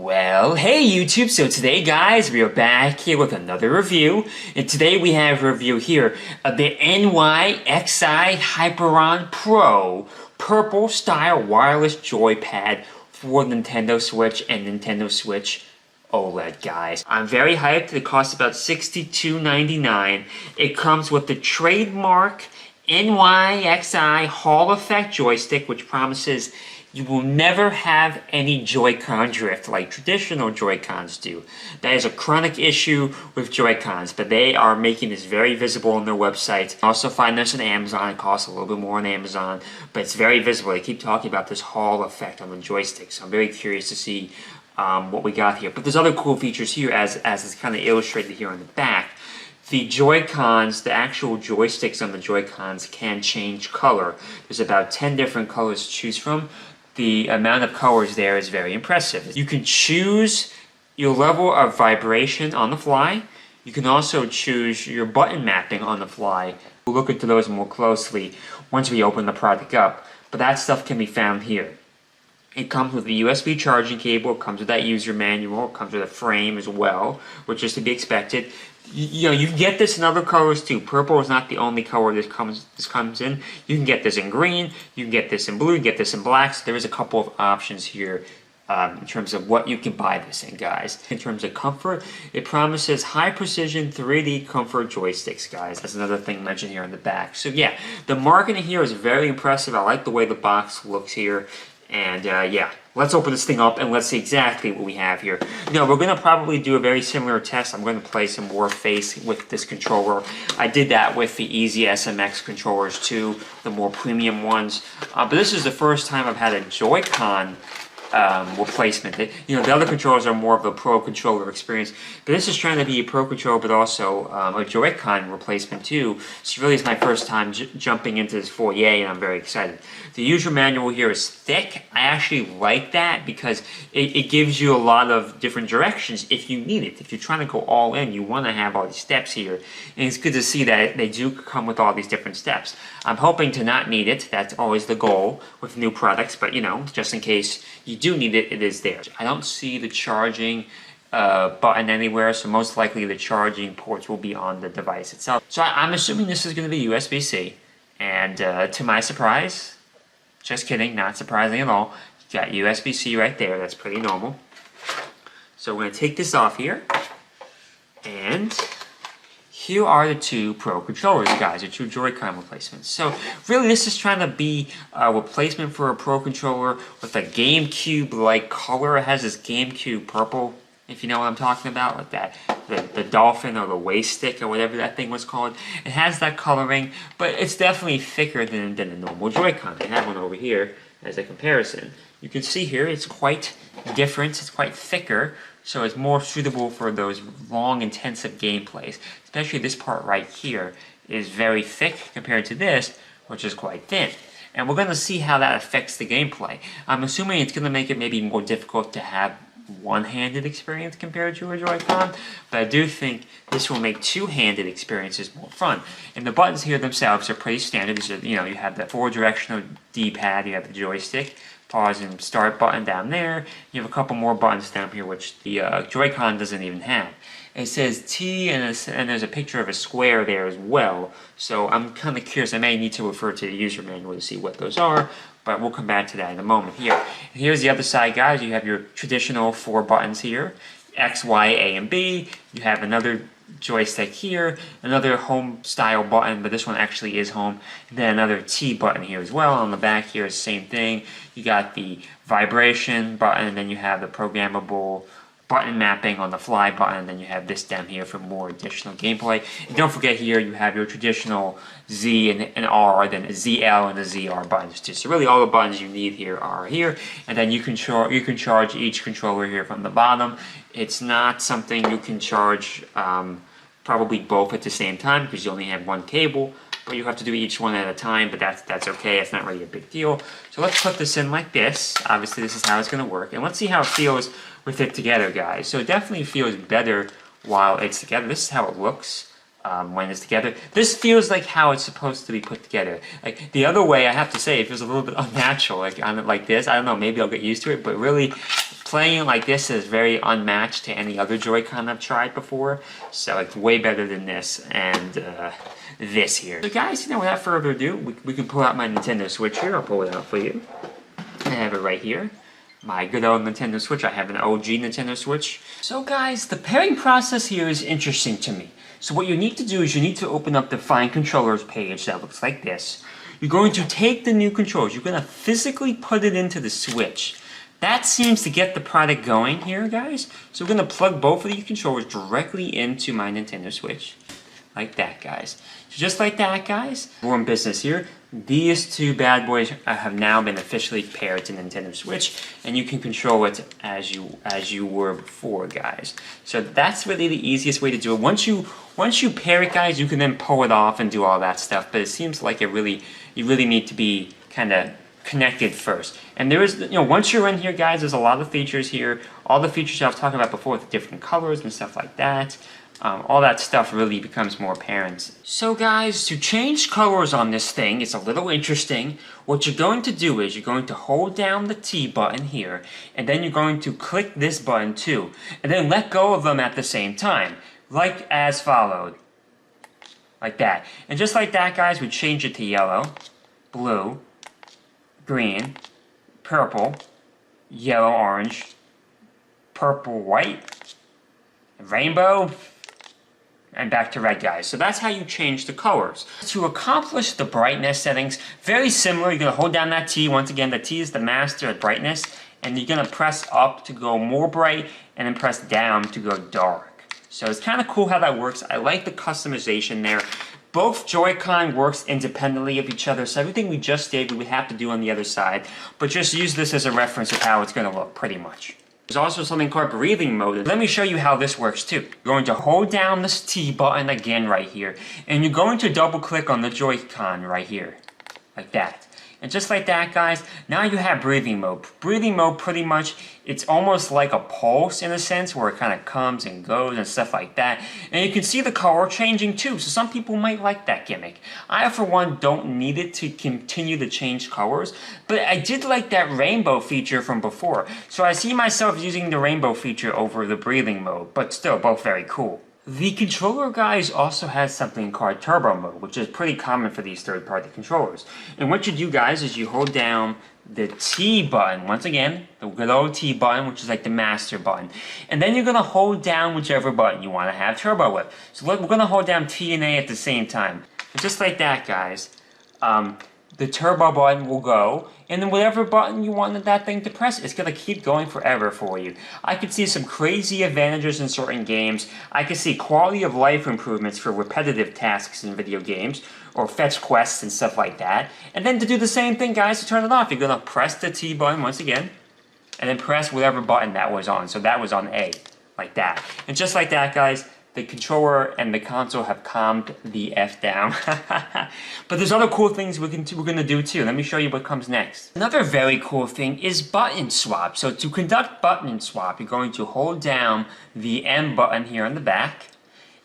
Well, hey YouTube, so today guys, we are back here with another review, and today we have a review here of the NYXI Hyperion Pro purple style wireless joypad for Nintendo Switch and Nintendo Switch OLED, guys. I'm very hyped. It costs about $62.99. It comes with the trademark NYXI Hall Effect joystick, which promises you will never have any Joy-Con drift like traditional Joy-Cons do. That is a chronic issue with Joy-Cons, but they are making this very visible on their website. Also find this on Amazon. It costs a little bit more on Amazon, but it's very visible. They keep talking about this Hall effect on the joystick, so I'm very curious to see what we got here. But there's other cool features here as is kind of illustrated here on the back. The Joy-Cons, the actual joysticks on the Joy-Cons can change color. There's about 10 different colors to choose from. The amount of colors there is very impressive. You can choose your level of vibration on the fly. You can also choose your button mapping on the fly. We'll look into those more closely once we open the product up, but that stuff can be found here. It comes with a USB charging cable, it comes with that user manual, it comes with a frame as well, which is to be expected. You know, you can get this in other colors too. Purple is not the only color this comes in. You can get this in green, you can get this in blue, you can get this in black. So there is a couple of options here in terms of what you can buy this in, guys. In terms of comfort, it promises high precision 3D comfort joysticks, guys. That's another thing mentioned here on the back. So yeah, the marketing here is very impressive. I like the way the box looks here. And yeah, let's open this thing up and let's see exactly what we have here. No, we're going to probably do a very similar test. I'm going to play some Warface with this controller. I did that with the Easy SMX controllers too, the more premium ones. But this is the first time I've had a Joy-Con replacement. You know, the other controllers are more of a pro controller experience, but this is trying to be a pro controller, but also a Joy-Con replacement too. So really, it's my first time jumping into this foyer, and I'm very excited. The user manual here is thick. I actually like that because it gives you a lot of different directions if you need it. If you're trying to go all in, you want to have all these steps here, and it's good to see that they do come with all these different steps. I'm hoping to not need it. That's always the goal with new products, but you know, just in case you do need it, it is there. I don't see the charging button anywhere, so most likely the charging ports will be on the device itself. So I'm assuming this is going to be USB-C, and to my surprise, just kidding, not surprising at all, you got USB-C right there. That's pretty normal. So we're going to take this off here, and here are the two Pro controllers, guys, the two Joy-Con replacements. So really this is trying to be a replacement for a Pro controller with a GameCube-like color. It has this GameCube purple, if you know what I'm talking about, like that, the dolphin or the waist stick or whatever that thing was called. It has that coloring, but it's definitely thicker than a normal Joy-Con. I have one over here as a comparison. You can see here it's quite different, it's quite thicker, so it's more suitable for those long, intensive gameplays. Especially this part right here is very thick compared to this, which is quite thin. And we're going to see how that affects the gameplay. I'm assuming it's going to make it maybe more difficult to have one-handed experience compared to a Joy-Con, but I do think this will make two-handed experiences more fun. And the buttons here themselves are pretty standard. These are, you know, you have the four-directional D-pad, you have the joystick, pause and start button down there. You have a couple more buttons down here, which the Joy-Con doesn't even have. It says T, and there's a picture of a square there as well. So I'm kind of curious. I may need to refer to the user manual to see what those are, but we'll come back to that in a moment here. And here's the other side, guys. You have your traditional four buttons here, X, Y, A, and B. You have another joystick here, another home style button, but this one actually is home, and then another T button here as well. On the back here is the same thing. You got the vibration button, and then you have the programmable button mapping on the fly button, and then you have this down here for more additional gameplay. And don't forget here you have your traditional Z and R, then a ZL and a ZR buttons too. So really all the buttons you need here are here, and then you can charge each controller here from the bottom. It's not something you can charge probably both at the same time because you only have one cable, but you have to do each one at a time, but that's okay. It's not really a big deal. So let's put this in like this. Obviously this is how it's going to work, and let's see how it feels with it together, guys. So it definitely feels better while it's together. This is how it looks when it's together. This feels like how it's supposed to be put together. Like the other way, I have to say, it feels a little bit unnatural. Like on it like this, I don't know, maybe I'll get used to it, but really playing it like this is very unmatched to any other Joy-Con I've tried before. So it's way better than this and this here. So guys, without further ado, we can pull out my Nintendo Switch here. I'll pull it out for you. I have it right here. My good old Nintendo Switch. I have an OG Nintendo Switch. So guys, the pairing process here is interesting to me. So what you need to do is you need to open up the Find Controllers page that looks like this. You're going to take the new controllers. You're going to physically put it into the Switch. That seems to get the product going here, guys. So we're going to plug both of these controllers directly into my Nintendo Switch. Like that, guys. So just like that, guys, we're in business here. These two bad boys have now been officially paired to Nintendo Switch, and you can control it as you were before, guys. So that's really the easiest way to do it. Once you pair it, guys, you can then pull it off and do all that stuff. But it seems like you really need to be kind of connected first. And there is, once you're in here, guys, there's a lot of features here. All the features I was talking about before with different colors and stuff like that. All that stuff really becomes more apparent. So guys, to change colors on this thing is a little interesting. What you're going to do is you're going to hold down the T button here, and then you're going to click this button too, and then let go of them at the same time, like as followed. Like that. And just like that, guys, we change it to yellow, blue, green, purple, yellow, orange, purple, white, rainbow, and back to red, guys. So that's how you change the colors. To accomplish the brightness settings, very similar. You're going to hold down that T. Once again, the T is the master at brightness, and you're going to press up to go more bright, and then press down to go dark. So it's kind of cool how that works. I like the customization there. Both Joy-Con works independently of each other, so everything we just did, we would have to do on the other side. But just use this as a reference of how it's going to look, pretty much. There's also something called breathing mode. Let me show you how this works too. You're going to hold down this T button again right here, and you're going to double click on the Joy-Con right here, like that. And just like that, guys, now you have breathing mode. Breathing mode, pretty much, it's almost like a pulse in a sense, where it kind of comes and goes and stuff like that. And you can see the color changing too, so some people might like that gimmick. I, for one, don't need it to continue to change colors, but I did like that rainbow feature from before. So I see myself using the rainbow feature over the breathing mode, but still both very cool. The controller, guys, also has something called turbo mode, which is pretty common for these third-party controllers. And what you do, guys, is you hold down the T button, once again, the good old T button, which is like the master button. And then you're going to hold down whichever button you want to have turbo with. So we're going to hold down T and A at the same time. And just like that, guys, the turbo button will go, and then whatever button you wanted that thing to press, it's going to keep going forever for you. I could see some crazy advantages in certain games. I could see quality of life improvements for repetitive tasks in video games, or fetch quests and stuff like that. And then to do the same thing, guys, to turn it off, you're going to press the T button once again, and then press whatever button that was on. So that was on A, like that. And just like that, guys, the controller and the console have calmed the F down. But there's other cool things we're going to do too. Let me show you what comes next. Another very cool thing is button swap. So to conduct button swap, you're going to hold down the M button here on the back,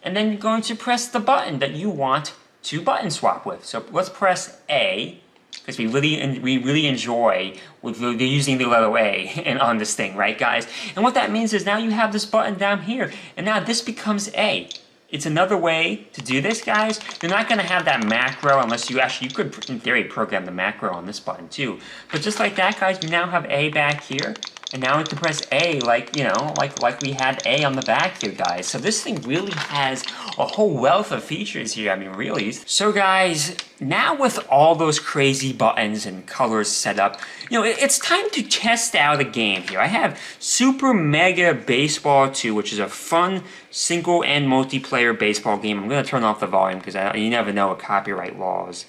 and then you're going to press the button that you want to button swap with. So let's press A, because we really enjoy using the letter A on this thing, right, guys? And what that means is now you have this button down here, and now this becomes A. It's another way to do this, guys. You're not going to have that macro unless you could, in theory, program the macro on this button too. But just like that, guys, you now have A back here. And now we can press A like we had A on the back here, guys. So this thing really has a whole wealth of features here, I mean, really. So guys, now with all those crazy buttons and colors set up, it's time to test out a game here. I have Super Mega Baseball 2, which is a fun single and multiplayer baseball game. I'm going to turn off the volume because you never know with copyright laws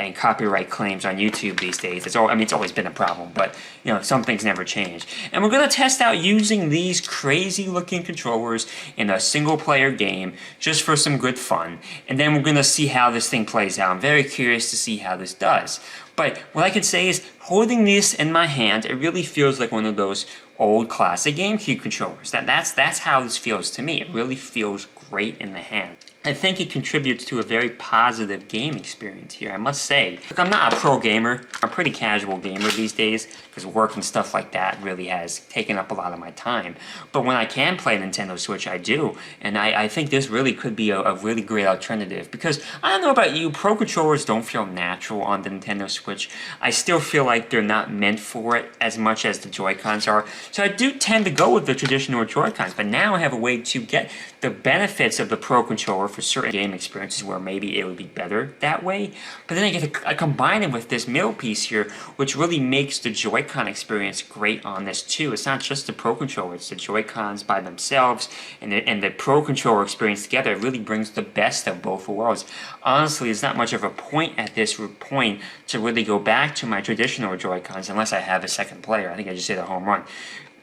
and copyright claims on YouTube these days. It's always been a problem, but some things never change. And we're going to test out using these crazy looking controllers in a single player game just for some good fun. And then we're going to see how this thing plays out. I'm very curious to see how this does. But what I can say is, holding this in my hand, it really feels like one of those old classic GameCube controllers. That's how this feels to me. It really feels great in the hand. I think it contributes to a very positive game experience here, I must say. Look, I'm not a pro gamer. I'm a pretty casual gamer these days because work and stuff like that really has taken up a lot of my time. But when I can play Nintendo Switch, I do. And I think this really could be a really great alternative because I don't know about you, Pro Controllers don't feel natural on the Nintendo Switch. I still feel like they're not meant for it as much as the Joy-Cons are. So I do tend to go with the traditional Joy-Cons, but now I have a way to get the benefits of the Pro Controller for certain game experiences where maybe it would be better that way. But then I get to combine it with this middle piece here, which really makes the Joy-Con experience great on this too. It's not just the Pro Controller, it's the Joy-Cons by themselves, and the Pro Controller experience together. It really brings the best of both worlds. Honestly, there's not much of a point at this point to really go back to my traditional Joy-Cons unless I have a second player. I think I just hit a home run.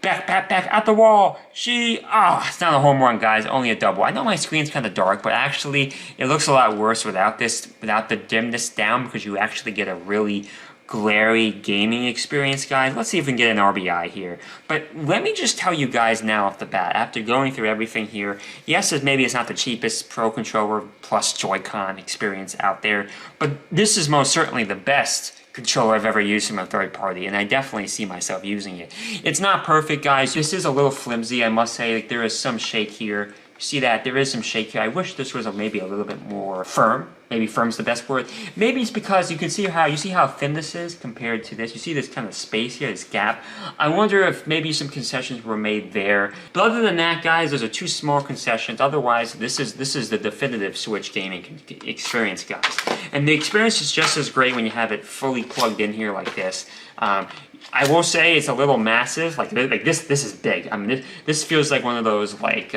Back, at the wall. It's not a home run, guys, only a double. I know my screen's kind of dark, but actually it looks a lot worse without the dimness down because you actually get a really glary gaming experience, guys. Let's see if we can get an RBI here. But let me just tell you guys now off the bat, after going through everything here, yes, maybe it's not the cheapest Pro Controller plus Joy-Con experience out there, but this is most certainly the best controller I've ever used from a third party, and I definitely see myself using it. It's not perfect, guys. This is a little flimsy, I must say. Like, there is some shake here. You see that? There is some shake here. I wish this was maybe a little bit more firm. Maybe firm's the best word. Maybe it's because you can see how thin this is compared to this. You see this kind of space here, this gap. I wonder if maybe some concessions were made there. But other than that, guys, those are two small concessions. Otherwise, this is the definitive Switch gaming experience, guys. And the experience is just as great when you have it fully plugged in here like this. I will say it's a little massive. Like this is big. I mean, this feels like one of those like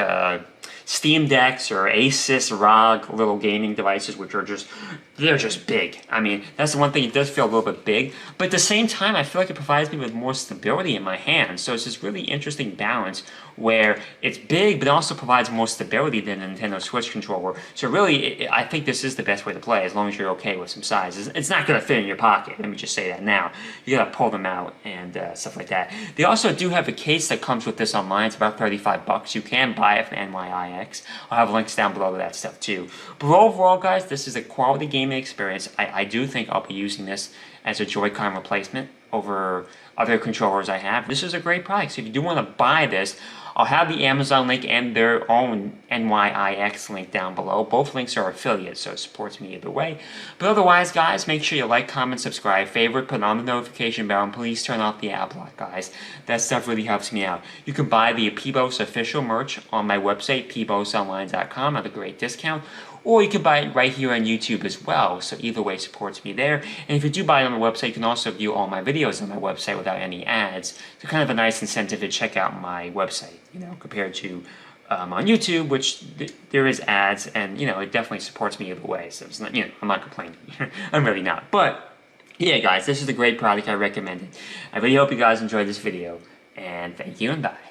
Steam Decks or Asus ROG little gaming devices, which are they're just big. I mean, that's the one thing, it does feel a little bit big, but at the same time, I feel like it provides me with more stability in my hands. So it's this really interesting balance where it's big, but also provides more stability than a Nintendo Switch controller. So really, I think this is the best way to play, as long as you're okay with some size. It's not going to fit in your pocket, let me just say that now. You got to pull them out and stuff like that. They also do have a case that comes with this online. It's about 35 bucks. You can buy it from NYXI. I'll have links down below to that stuff too. But overall, guys, this is a quality gaming experience. I do think I'll be using this as a Joy-Con replacement over other controllers I have. This is a great product. So if you do want to buy this, I'll have the Amazon link and their own NYXI link down below. Both links are affiliates, so it supports me either way. But otherwise, guys, make sure you like, comment, subscribe, favorite, put on the notification bell, and please turn off the ad block, guys. That stuff really helps me out. You can buy the Peebos official merch on my website, peebosonline.com, at a great discount. Or you can buy it right here on YouTube as well, so either way supports me there. And if you do buy it on my website, you can also view all my videos on my website without any ads. So kind of a nice incentive to check out my website, you know, compared to on YouTube, which there is ads, and, you know, it definitely supports me either way. So it's not, you know, I'm not complaining. I'm really not. But, yeah, guys, this is a great product. I recommend it. I really hope you guys enjoyed this video, and thank you, and bye.